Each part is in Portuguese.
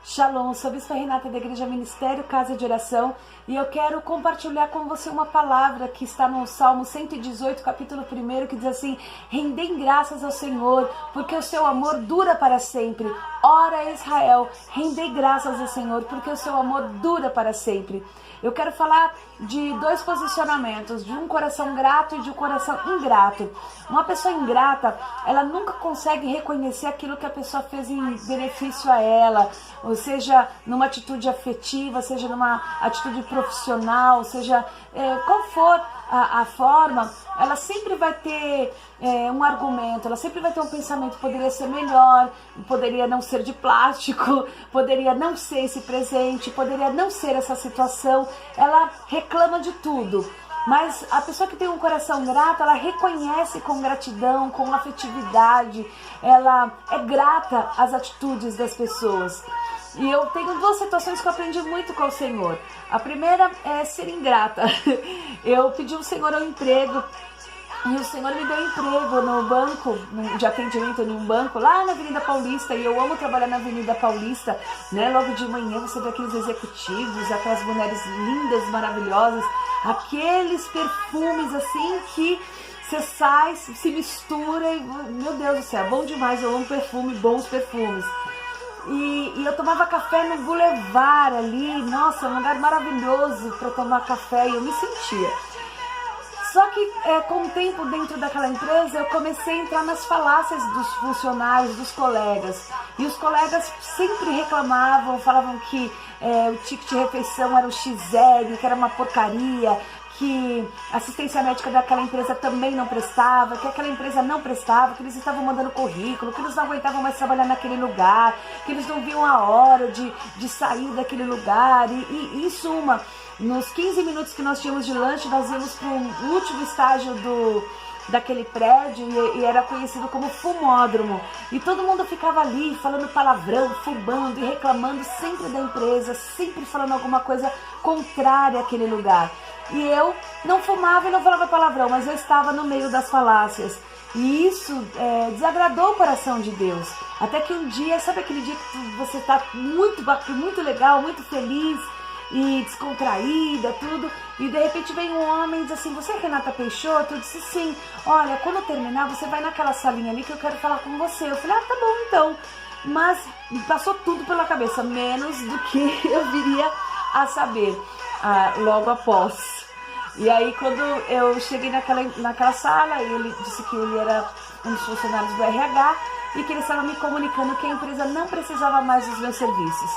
Shalom, sou a Bispa Renata da Igreja Ministério Casa de Oração e eu quero compartilhar com você uma palavra que está no Salmo 118, capítulo 1, que diz assim: rendem graças ao Senhor, porque o seu amor dura para sempre. Ora Israel, rendei graças ao Senhor, porque o seu amor dura para sempre. Eu quero falar de dois posicionamentos, de um coração grato e de um coração ingrato. Uma pessoa ingrata, ela nunca consegue reconhecer aquilo que a pessoa fez em benefício a ela, ou seja, numa atitude afetiva, seja numa atitude profissional, seja qual for a forma, ela sempre vai ter um argumento, ela sempre vai ter um pensamento: poderia ser melhor, poderia não ser de plástico, poderia não ser esse presente, poderia não ser essa situação. Ela reclama de tudo. Mas a pessoa que tem um coração grato, ela reconhece com gratidão, com afetividade, ela é grata às atitudes das pessoas. E eu tenho duas situações que eu aprendi muito com o Senhor. A primeira é ser ingrata. Eu pedi ao Senhor um emprego e o Senhor me deu um emprego no banco, de atendimento em um banco lá na Avenida Paulista, e eu amo trabalhar na Avenida Paulista, né? Logo de manhã você vê aqueles executivos, aquelas mulheres lindas, maravilhosas, aqueles perfumes assim que você sai, se mistura e, meu Deus do céu, bom demais, eu amo perfume, bons perfumes. E eu tomava café no Boulevard ali, nossa, um lugar maravilhoso para tomar café, e eu me sentia. Só que com o tempo dentro daquela empresa eu comecei a entrar nas falácias dos funcionários, dos colegas. E os colegas sempre reclamavam, falavam que o ticket de refeição era o XL, que era uma porcaria, que a assistência médica daquela empresa também não prestava, que aquela empresa não prestava, que eles estavam mandando currículo, que eles não aguentavam mais trabalhar naquele lugar, que eles não viam a hora de sair daquele lugar. E em suma, nos 15 minutos que nós tínhamos de lanche, nós íamos para o último estágio daquele prédio e era conhecido como fumódromo. E todo mundo ficava ali falando palavrão, fumando e reclamando sempre da empresa, sempre falando alguma coisa contrária àquele lugar. E eu não fumava e não falava palavrão, mas eu estava no meio das falácias. E isso desagradou o coração de Deus. Até que um dia, sabe aquele dia que você está muito legal, muito feliz e descontraída, tudo, e de repente vem um homem e diz assim: você é Renata Peixoto? Eu disse: sim. Olha, quando eu terminar, você vai naquela salinha ali que eu quero falar com você. Eu falei: tá bom então. Mas passou tudo pela cabeça, menos do que eu viria a saber logo após. E aí quando eu cheguei naquela sala, ele disse que ele era um dos funcionários do RH e que ele estava me comunicando que a empresa não precisava mais dos meus serviços.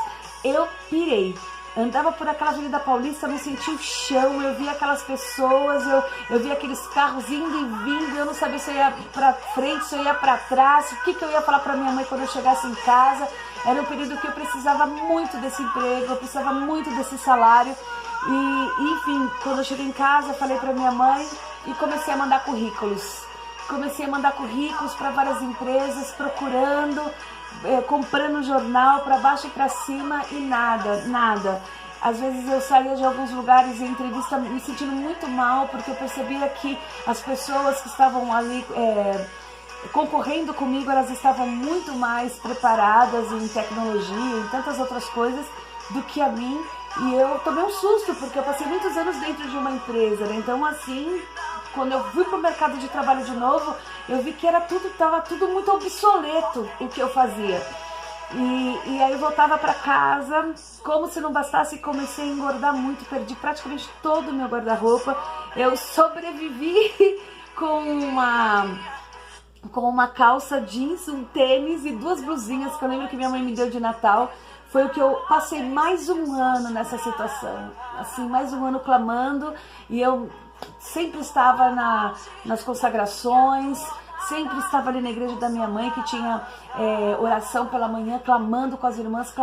Eu pirei. Andava por aquela Avenida Paulista, eu não sentia o chão, eu via aquelas pessoas, eu via aqueles carros indo e vindo, eu não sabia se eu ia pra frente, se eu ia pra trás, o que eu ia falar pra minha mãe quando eu chegasse em casa. Era um período que eu precisava muito desse emprego, eu precisava muito desse salário. E enfim, quando eu cheguei em casa, eu falei pra minha mãe e comecei a mandar currículos. Comecei a mandar currículos para várias empresas, procurando, comprando jornal para baixo e para cima e nada. Às vezes eu saía de alguns lugares em entrevista me sentindo muito mal, porque eu percebia que as pessoas que estavam ali concorrendo comigo, elas estavam muito mais preparadas em tecnologia, em tantas outras coisas do que a mim. E eu tomei um susto, porque eu passei muitos anos dentro de uma empresa, né? Então assim, quando eu fui para o mercado de trabalho de novo, eu vi que estava tudo muito obsoleto o que eu fazia. E aí eu voltava para casa, como se não bastasse, comecei a engordar muito, perdi praticamente todo o meu guarda-roupa. Eu sobrevivi com uma calça jeans, um tênis e duas blusinhas que eu lembro que minha mãe me deu de Natal. Foi o que eu passei mais um ano nessa situação, assim, mais um ano clamando, e eu sempre estava nas consagrações, sempre estava ali na igreja da minha mãe, que tinha oração pela manhã, clamando com as irmãs,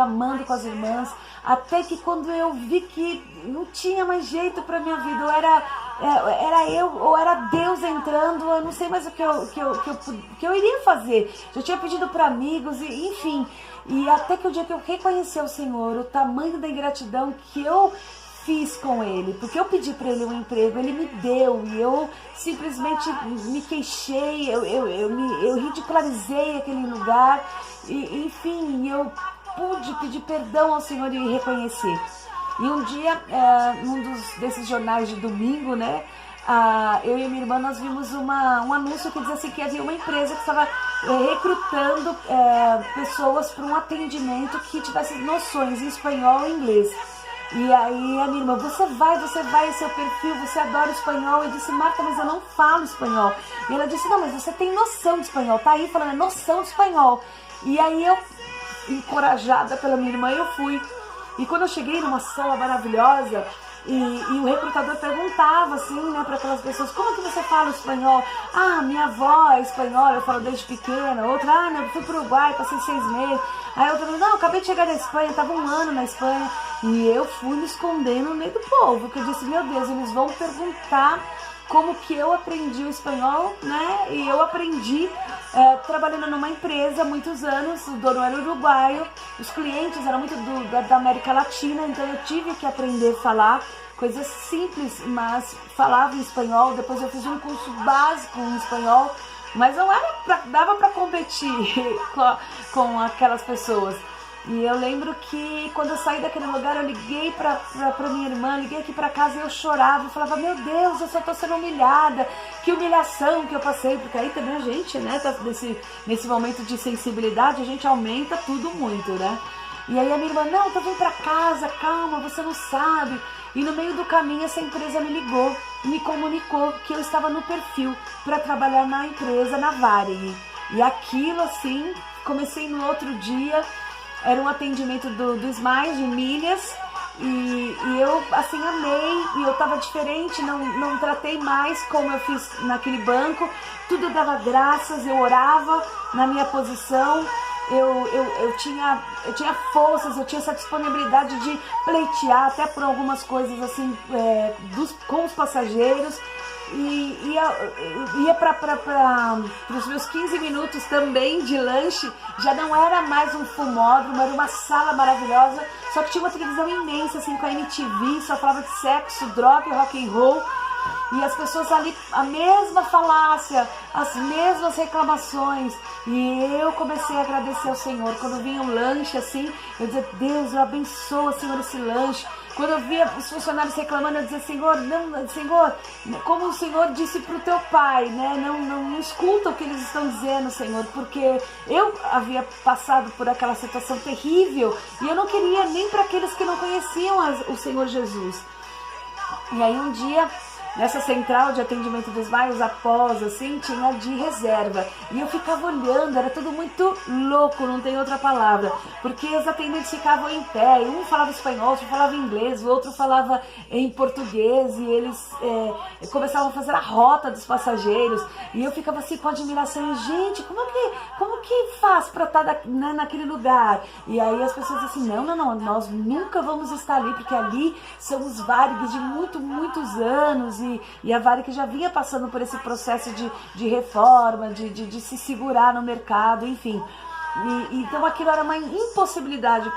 até que quando eu vi que não tinha mais jeito para minha vida, ou era eu ou era Deus entrando, eu não sei mais o que eu iria fazer. Já tinha pedido para amigos, e enfim, e até que o dia que eu reconheci ao Senhor, o tamanho da ingratidão que eu fiz com ele, porque eu pedi para ele um emprego, ele me deu, e eu simplesmente me queixei, eu ridicularizei aquele lugar, e enfim, eu humilde, pedir perdão ao Senhor e reconhecer. E um dia, num desses jornais de domingo, né, eu e minha irmã, nós vimos um anúncio que dizia assim, que havia uma empresa que estava recrutando pessoas para um atendimento que tivesse noções em espanhol e inglês. E aí a minha irmã, você vai, seu perfil, você adora espanhol. Eu disse, Marta, mas eu não falo espanhol. E ela disse, não, mas você tem noção de espanhol, tá aí falando, noção de espanhol. E aí eu, encorajada pela minha irmã, eu fui. E quando eu cheguei numa sala maravilhosa, e o recrutador perguntava assim, né, para aquelas pessoas, como que você fala espanhol? Ah, minha avó é espanhola, eu falo desde pequena. Outra, não, eu fui pro Uruguai, passei 6 meses. Aí outra, não, acabei de chegar na Espanha, tava 1 ano na Espanha. E eu fui me esconder no meio do povo, porque eu disse, meu Deus, eles vão perguntar como que eu aprendi o espanhol, né? E eu aprendi trabalhando numa empresa há muitos anos, o dono era uruguaio, os clientes eram muito da América Latina, então eu tive que aprender a falar coisas simples, mas falava em espanhol. Depois eu fiz um curso básico em espanhol, mas não dava para competir com aquelas pessoas. E eu lembro que quando eu saí daquele lugar, eu liguei pra minha irmã, liguei aqui pra casa e eu chorava. Eu falava, meu Deus, eu só tô sendo humilhada, que humilhação que eu passei. Porque aí também a gente, né, tá nesse momento de sensibilidade, a gente aumenta tudo muito, né? E aí a minha irmã, não, tô vindo pra casa, calma, você não sabe. E no meio do caminho essa empresa me ligou, me comunicou que eu estava no perfil para trabalhar na empresa, na Varig. E aquilo assim, comecei no outro dia. Era um atendimento do Smiles, de milhas, e eu assim amei, e eu tava diferente, não tratei mais como eu fiz naquele banco, tudo eu dava graças, eu orava na minha posição, eu tinha forças, eu tinha essa disponibilidade de pleitear até por algumas coisas assim, com os passageiros. E ia para os meus 15 minutos também de lanche, já não era mais um fumódromo, era uma sala maravilhosa, só que tinha uma televisão imensa, assim, com a MTV, só falava de sexo, droga e rock and roll, e as pessoas ali, a mesma falácia, as mesmas reclamações, e eu comecei a agradecer ao Senhor. Quando vinha um lanche assim, eu dizia, Deus, eu abençoo, Senhor, esse lanche. Quando eu via os funcionários reclamando, eu dizia, Senhor, como o Senhor disse para o teu pai, né? Não escuta o que eles estão dizendo, Senhor, porque eu havia passado por aquela situação terrível e eu não queria nem para aqueles que não conheciam o Senhor Jesus. E aí um dia, nessa central de atendimento dos bairros, após, assim, tinha de reserva. E eu ficava olhando, era tudo muito louco, não tem outra palavra. Porque os atendentes ficavam em pé, um falava espanhol, outro falava inglês, o outro falava em português, e eles começavam a fazer a rota dos passageiros. E eu ficava assim com admiração, gente, como que faz para estar naquele lugar? E aí as pessoas assim, não, nós nunca vamos estar ali, porque ali são os Varigs de muitos anos, e a Varig já vinha passando por esse processo de reforma, de se segurar no mercado, enfim. Então aquilo era uma impossibilidade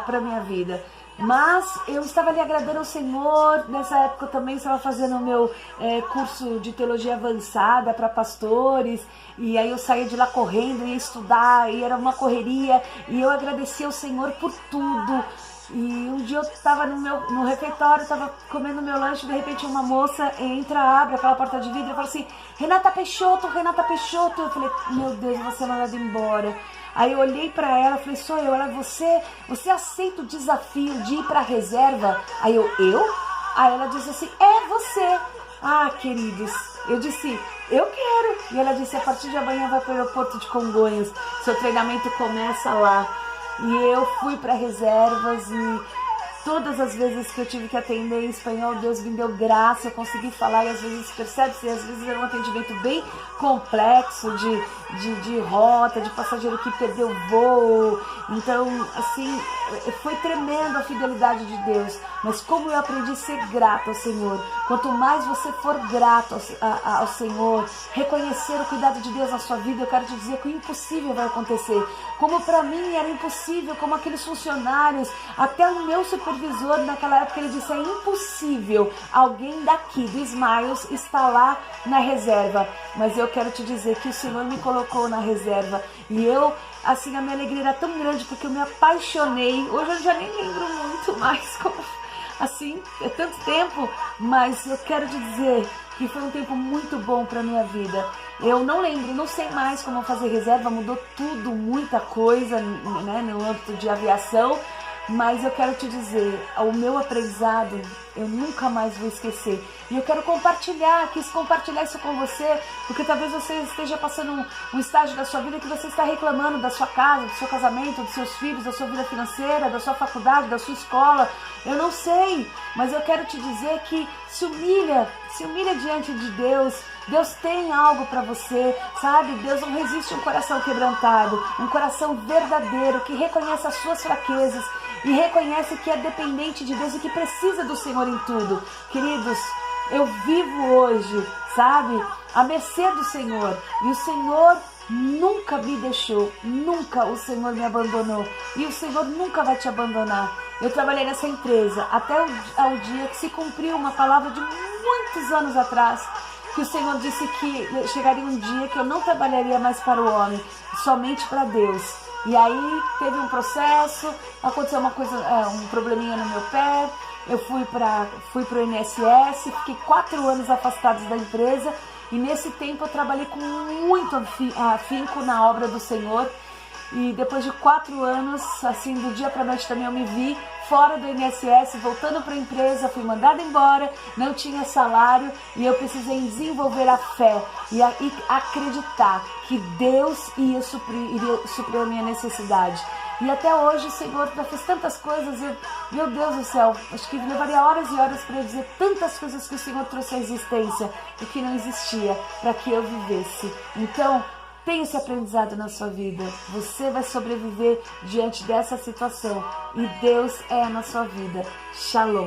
para a minha vida. Mas eu estava ali agradando ao Senhor. Nessa época eu também estava fazendo o meu curso de teologia avançada para pastores, e aí eu saía de lá correndo, ia estudar, e era uma correria, e eu agradecia ao Senhor por tudo. E um dia eu estava no refeitório, estava comendo meu lanche, de repente uma moça entra, abre aquela porta de vidro e fala assim, Renata Peixoto. Eu falei, meu Deus, você é mandada embora. Aí eu olhei pra ela, falei, sou eu. Ela, você aceita o desafio de ir pra reserva? Aí eu? Aí ela disse assim, é você. Ah, queridos, eu disse, eu quero. E ela disse, a partir de amanhã vai para o aeroporto de Congonhas, seu treinamento começa lá. E eu fui para reservas, e todas as vezes que eu tive que atender em espanhol, Deus me deu graça, eu consegui falar, e às vezes percebe-se, às vezes era um atendimento bem complexo, de rota, de passageiro que perdeu voo. Então, assim, foi tremendo a fidelidade de Deus, mas como eu aprendi a ser grato ao Senhor. Quanto mais você for grato ao Senhor, reconhecer o cuidado de Deus na sua vida, eu quero te dizer que o impossível vai acontecer. Como para mim era impossível, como aqueles funcionários, até o meu supervisor naquela época, ele disse, é impossível alguém daqui do Smiles estar lá na reserva. Mas eu quero te dizer que o Senhor me colocou na reserva, e eu assim, a minha alegria era tão grande porque eu me apaixonei. Hoje eu já nem lembro muito mais como, assim, é tanto tempo, mas eu quero te dizer que foi um tempo muito bom para minha vida. Eu não lembro, não sei mais como fazer reserva, mudou tudo, muita coisa, né, no âmbito de aviação, mas eu quero te dizer, o meu aprendizado eu nunca mais vou esquecer. E eu quero compartilhar, quis compartilhar isso com você, porque talvez você esteja passando um estágio da sua vida que você está reclamando da sua casa, do seu casamento, dos seus filhos, da sua vida financeira, da sua faculdade, da sua escola. Eu não sei, mas eu quero te dizer que se humilha diante de Deus. Deus tem algo para você, sabe? Deus não resiste a um coração quebrantado, um coração verdadeiro, que reconhece as suas fraquezas e reconhece que é dependente de Deus e que precisa do Senhor em tudo. Queridos, eu vivo hoje, sabe, à mercê do Senhor, e o Senhor nunca me deixou, nunca o Senhor me abandonou, e o Senhor nunca vai te abandonar. Eu trabalhei nessa empresa até o dia que se cumpriu uma palavra de muitos anos atrás, que o Senhor disse que chegaria um dia que eu não trabalharia mais para o homem, somente para Deus. E aí teve um processo, aconteceu uma coisa, um probleminha no meu pé, eu fui para o INSS, fiquei 4 anos afastado da empresa, e nesse tempo eu trabalhei com muito afinco na obra do Senhor. E depois de 4 anos, assim, do dia para a noite também eu me vi fora do INSS, voltando para a empresa, fui mandada embora, não tinha salário, e eu precisei desenvolver a fé e acreditar que Deus iria suprir a minha necessidade. E até hoje o Senhor já fez tantas coisas, meu Deus do céu, acho que levaria horas e horas para eu dizer tantas coisas que o Senhor trouxe à existência e que não existia para que eu vivesse. Então, tenha esse aprendizado na sua vida. Você vai sobreviver diante dessa situação. E Deus é na sua vida. Shalom.